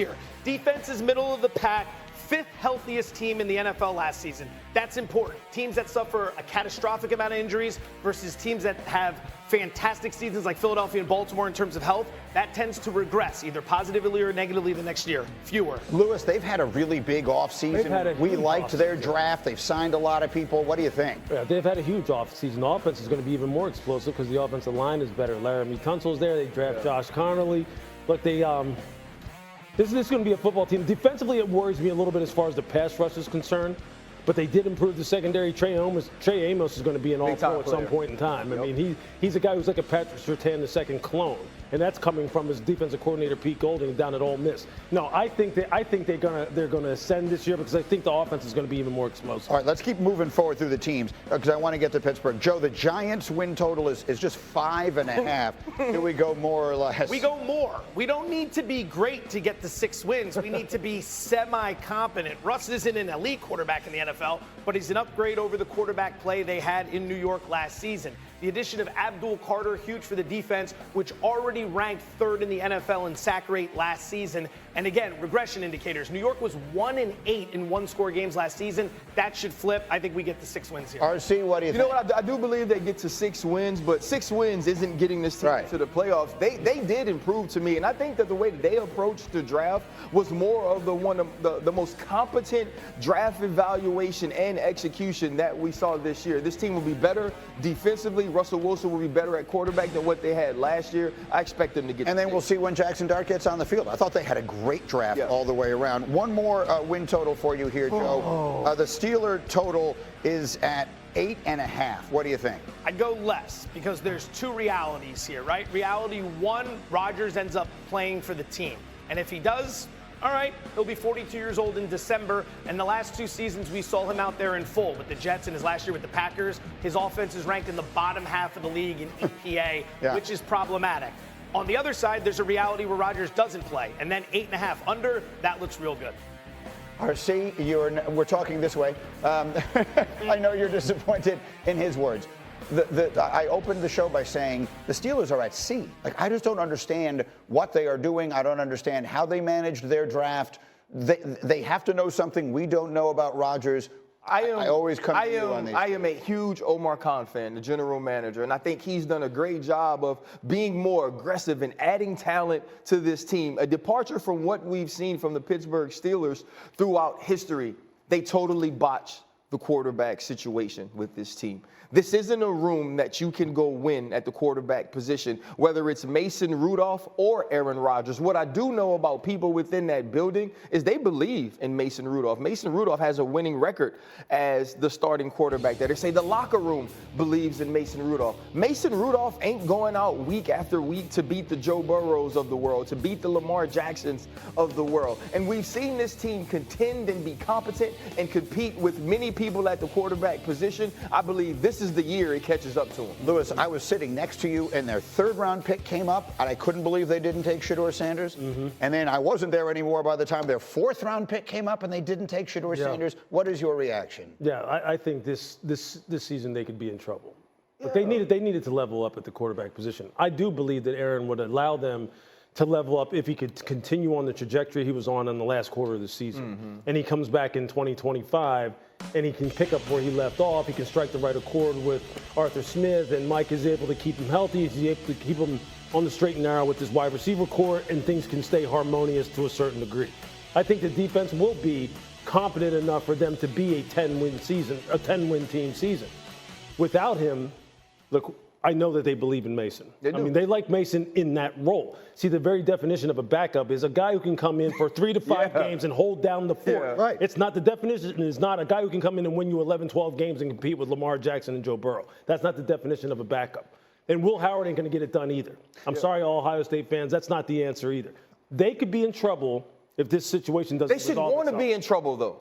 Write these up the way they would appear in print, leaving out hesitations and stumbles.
year. Defense is middle of the pack. 5th healthiest team in the NFL last season. That's important. Teams that suffer a catastrophic amount of injuries versus teams that have fantastic seasons like Philadelphia and Baltimore in terms of health, that tends to regress either positively or negatively the next year. Fewer. Lewis, they've had a really big offseason. We liked their draft. They've signed a lot of people. What do you think? Yeah, they've had a huge offseason. The offense is going to be even more explosive because the offensive line is better. Laramie Tunsil's there. They draft Josh Connerly. Look, this is going to be a football team. Defensively, it worries me a little bit as far as the pass rush is concerned, but they did improve the secondary. Trey Amos is going to be an all-pro at some point in time. I mean, he's a guy who's like a Patrick Surtain II clone, and that's coming from his defensive coordinator Pete Golding down at Ole Miss. No, I think they're going to ascend this year because I think the offense is going to be even more explosive. All right, let's keep moving forward through the teams because I want to get to Pittsburgh. Joe, the Giants' win total is just 5.5. Do we go more or less? We go more. We don't need to be great to get to 6 wins. We need to be semi-competent. Russ isn't an elite quarterback in the NFL, but he's an upgrade over the quarterback play they had in New York last season. The addition of Abdul Carter, huge for the defense, which already ranked 3rd in the NFL in sack rate last season. And again, regression indicators. New York was 1-8 in one-score games last season. That should flip. I think we get to 6 wins here. RC, what do you think? You know what? I do believe they get to 6 wins, but 6 wins isn't getting this team to the playoffs. They did improve to me, and I think that the way that they approached the draft was more of the most competent draft evaluation and execution that we saw this year. This team will be better defensively. Russell Wilson will be better at quarterback than what they had last year. I expect them to get. And then we'll see when Jackson Dart gets on the field. I thought they had a great draft all the way around. One more win total for you here, Joe. The Steeler total is at 8.5. What do you think? I'd go less because there's 2 realities here, right? Reality 1, Rodgers ends up playing for the team. And if he does, all right, he'll be 42 years old in December. And the last 2 seasons, we saw him out there in full with the Jets and his last year with the Packers. His offense is ranked in the bottom half of the league in EPA, which is problematic. On the other side, there's a reality where Rodgers doesn't play. And then 8.5 under, that looks real good. RC, we're talking this way. I know you're disappointed in his words. I opened the show by saying the Steelers are at sea. Like, I just don't understand what they are doing. I don't understand how they managed their draft. They have to know something we don't know about Rodgers. I always come to you on these. I am a huge Omar Khan fan, the general manager, and I think he's done a great job of being more aggressive and adding talent to this team. A departure from what we've seen from the Pittsburgh Steelers throughout history. They totally botched the quarterback situation with this team. This isn't a room that you can go win at the quarterback position, whether it's Mason Rudolph or Aaron Rodgers. What I do know about people within that building is they believe in Mason Rudolph. Mason Rudolph has a winning record as the starting quarterback there. They say the locker room believes in Mason Rudolph. Mason Rudolph ain't going out week after week to beat the Joe Burrows of the world, to beat the Lamar Jacksons of the world. And we've seen this team contend and be competent and compete with many people at the quarterback position. I believe this is the year it catches up to them. Lewis, I was sitting next to you, and their 3rd-round pick came up, and I couldn't believe they didn't take Shedeur Sanders. And then I wasn't there anymore by the time their 4th-round pick came up, and they didn't take Shedeur Sanders. What is your reaction? Yeah, I think this season they could be in trouble. But they needed to level up at the quarterback position. I do believe that Aaron would allow them to level up if he could continue on the trajectory he was on in the last quarter of the season. And he comes back in 2025, and he can pick up where he left off. He can strike the right accord with Arthur Smith, and Mike is able to keep him healthy. He's able to keep him on the straight and narrow with his wide receiver core, and things can stay harmonious to a certain degree. I think the defense will be competent enough for them to be a 10-win team season. Without him, look, I know that they believe in Mason. I mean, they like Mason in that role. See, the very definition of a backup is a guy who can come in for 3 to 5 games and hold down the fort. Right. It's not the definition. It's not a guy who can come in and win you 11, 12 games and compete with Lamar Jackson and Joe Burrow. That's not the definition of a backup. And Will Howard ain't going to get it done either. I'm sorry, all Ohio State fans. That's not the answer either. They could be in trouble if this situation doesn't resolve itself. They should want to be in trouble, though.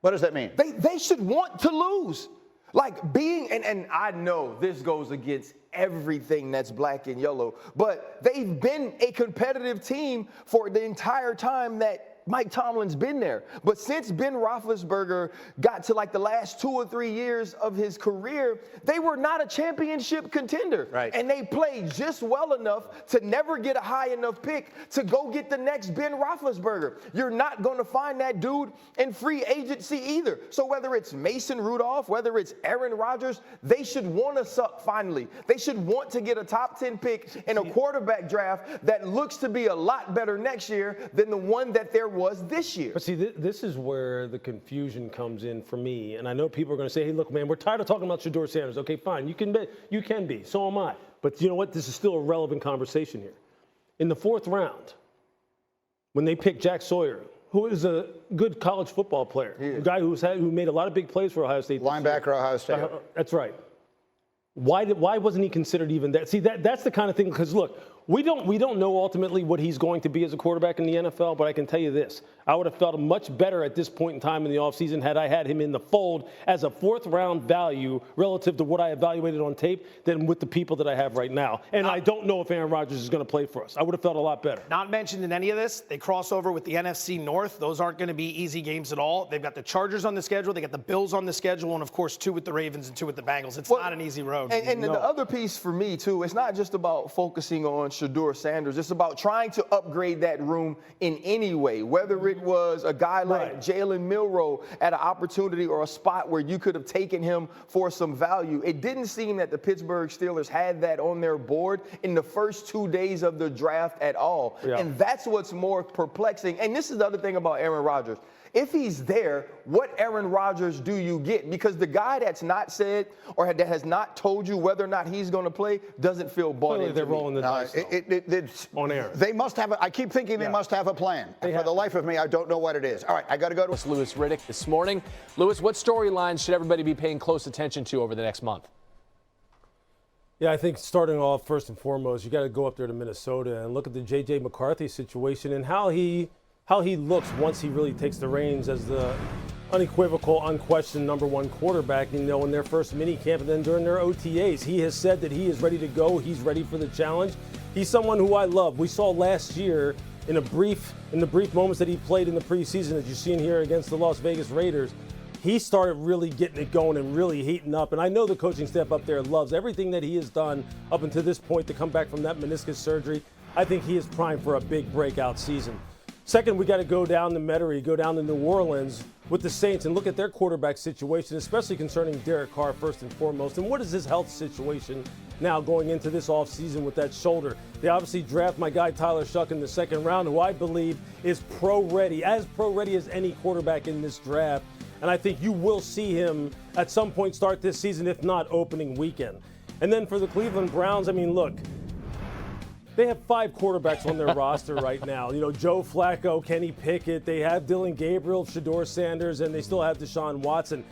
What does that mean? They should want to lose. Like being, and I know this goes against everything that's black and yellow, but they've been a competitive team for the entire time that Mike Tomlin's been there. But since Ben Roethlisberger got to like the last 2 or 3 years of his career, they were not a championship contender. Right. And they played just well enough to never get a high enough pick to go get the next Ben Roethlisberger. You're not going to find that dude in free agency either. So whether it's Mason Rudolph, whether it's Aaron Rodgers, they should want to suck finally. They should want to get a top 10 pick in a quarterback draft that looks to be a lot better next year than the one that there was this year. But see, this is where the confusion comes in for me. And I know people are going to say, hey, look, man, we're tired of talking about Shedeur Sanders. Okay, fine. You can be. So am I. But you know what? This is still a relevant conversation here. In the 4th round, when they picked Jack Sawyer, who is a good college football player, a guy who made a lot of big plays for Ohio State. Linebacker, Ohio State. That's right. Why wasn't he considered even that? See, that's the kind of thing, because look, we don't know ultimately what he's going to be as a quarterback in the NFL, but I can tell you this. I would have felt much better at this point in time in the offseason had I had him in the fold as a 4th-round value relative to what I evaluated on tape than with the people that I have right now. And I don't know if Aaron Rodgers is going to play for us. I would have felt a lot better. Not mentioned in any of this, they cross over with the NFC North. Those aren't going to be easy games at all. They've got the Chargers on the schedule. They got the Bills on the schedule. And, of course, 2 with the Ravens and 2 with the Bengals. It's not an easy road. And the other piece for me, too, it's not just about focusing on Shedeur Sanders. It's about trying to upgrade that room in any way, whether it was a guy like Jalen Milroe at an opportunity or a spot where you could have taken him for some value. It didn't seem that the Pittsburgh Steelers had that on their board in the first 2 days of the draft at all. Yeah. And that's what's more perplexing. And this is the other thing about Aaron Rodgers. If he's there, what Aaron Rodgers do you get? Because the guy that's not said or that has not told you whether or not he's going to play doesn't feel bought into. They're rolling the dice it's on Aaron. They must have I keep thinking they must have a plan. For the life of me, I don't know what it is. All right, I got to go to Louis Riddick this morning. Louis, what storylines should everybody be paying close attention to over the next month? Yeah, I think starting off, first and foremost, you got to go up there to Minnesota and look at the J.J. McCarthy situation and how he looks once he really takes the reins as the unequivocal, unquestioned number 1 quarterback, in their first mini camp and then during their OTAs. He has said that he is ready to go. He's ready for the challenge. He's someone who I love. We saw last year in the brief moments that he played in the preseason that you've seen here against the Las Vegas Raiders, he started really getting it going and really heating up. And I know the coaching staff up there loves everything that he has done up until this point to come back from that meniscus surgery. I think he is primed for a big breakout season. Second, we got to go down to Metairie, go down to New Orleans with the Saints and look at their quarterback situation, especially concerning Derek Carr first and foremost. And what is his health situation now going into this offseason with that shoulder? They obviously draft my guy Tyler Shuck in the 2nd round, who I believe is pro-ready as any quarterback in this draft. And I think you will see him at some point start this season, if not opening weekend. And then for the Cleveland Browns, I mean, look, they have 5 quarterbacks on their roster right now. Joe Flacco, Kenny Pickett. They have Dylan Gabriel, Shedeur Sanders, and they still have Deshaun Watson.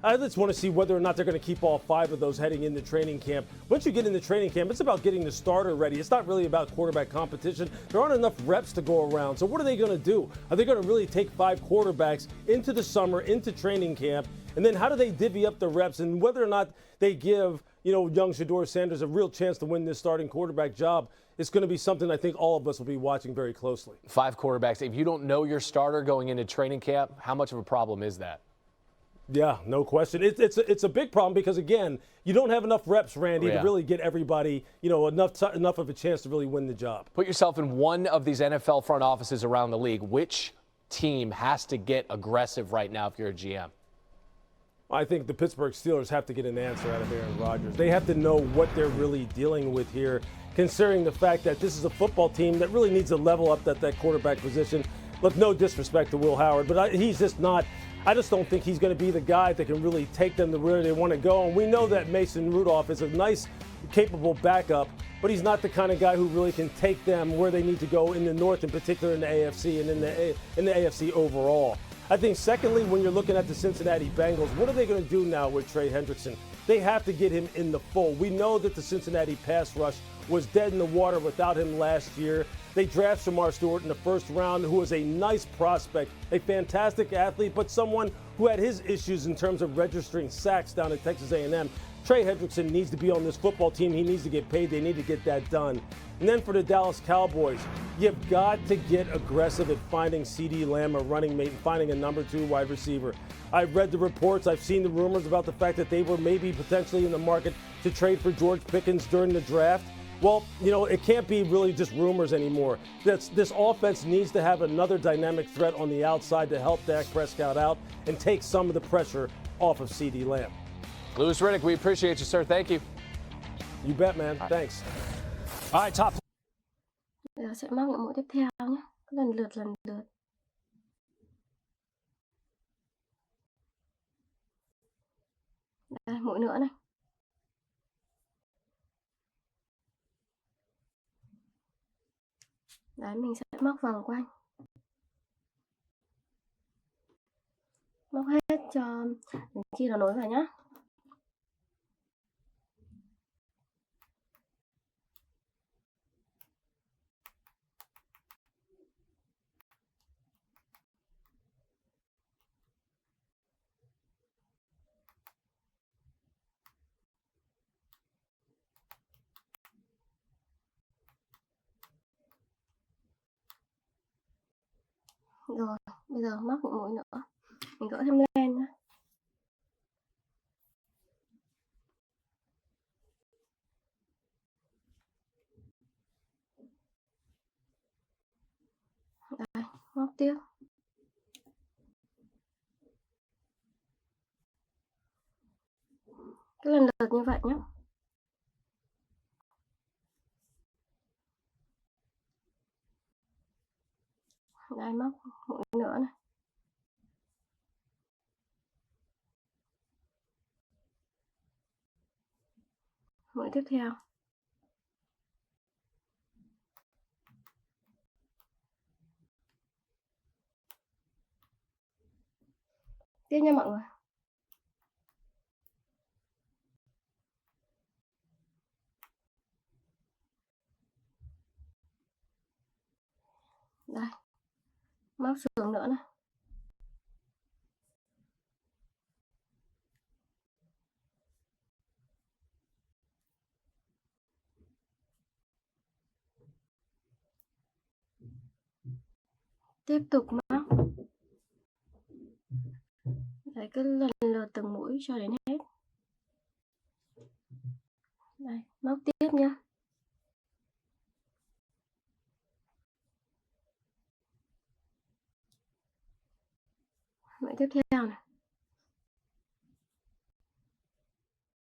I just want to see whether or not they're going to keep all 5 of those heading into training camp. Once you get into training camp, it's about getting the starter ready. It's not really about quarterback competition. There aren't enough reps to go around. So what are they going to do? Are they going to really take 5 quarterbacks into the summer, into training camp? And then how do they divvy up the reps? And whether or not they give, young Shedeur Sanders a real chance to win this starting quarterback job, it's going to be something I think all of us will be watching very closely. 5 quarterbacks. If you don't know your starter going into training camp, how much of a problem is that? Yeah, no question. It's a big problem because, again, you don't have enough reps, Randy, to really get everybody, enough of a chance to really win the job. Put yourself in one of these NFL front offices around the league. Which team has to get aggressive right now if you're a GM? I think the Pittsburgh Steelers have to get an answer out of Aaron Rodgers. They have to know what they're really dealing with here, considering the fact that this is a football team that really needs to level up that quarterback position. Look, no disrespect to Will Howard, but he's just not – I just don't think he's going to be the guy that can really take them to where they want to go. And we know that Mason Rudolph is a nice, capable backup, but he's not the kind of guy who really can take them where they need to go in the North, in particular in the AFC and in the AFC overall. I think, secondly, when you're looking at the Cincinnati Bengals, what are they going to do now with Trey Hendrickson? They have to get him in the fold. We know that the Cincinnati pass rush was dead in the water without him last year. They draft Shamar Stewart in the 1st round, who was a nice prospect, a fantastic athlete, but someone who had his issues in terms of registering sacks down at Texas A&M. Trey Hendrickson needs to be on this football team. He needs to get paid. They need to get that done. And then for the Dallas Cowboys, you've got to get aggressive at finding CeeDee Lamb a running mate and finding a number 2 wide receiver. I've read the reports, I've seen the rumors about the fact that they were maybe potentially in the market to trade for George Pickens during the draft. Well, it can't be really just rumors anymore. This offense needs to have another dynamic threat on the outside to help Dak Prescott out and take some of the pressure off of CeeDee Lamb. Louis Riddick, we appreciate you, sir. Thank you. You bet, man. Thanks. All right, top. Giờ sẽ móc những mũi tiếp theo nhé. Lần lượt. Đây, mũi nữa này. Đấy, mình sẽ móc vòng quanh. Móc hết cho đến khi nó nối vào nhé. Rồi, bây giờ móc những mũi nữa. Mình gỡ thêm len nhé. Đây, móc tiếp. Cứ lần lượt như vậy nhé. Đây, móc mũi nữa này. Mũi tiếp theo. Tiếp nha mọi người. Đây, móc sườn nữa này. Tiếp tục móc. Đấy, cứ lần lượt từng mũi cho đến hết. Đây, móc tiếp nha. Mũi tiếp theo này.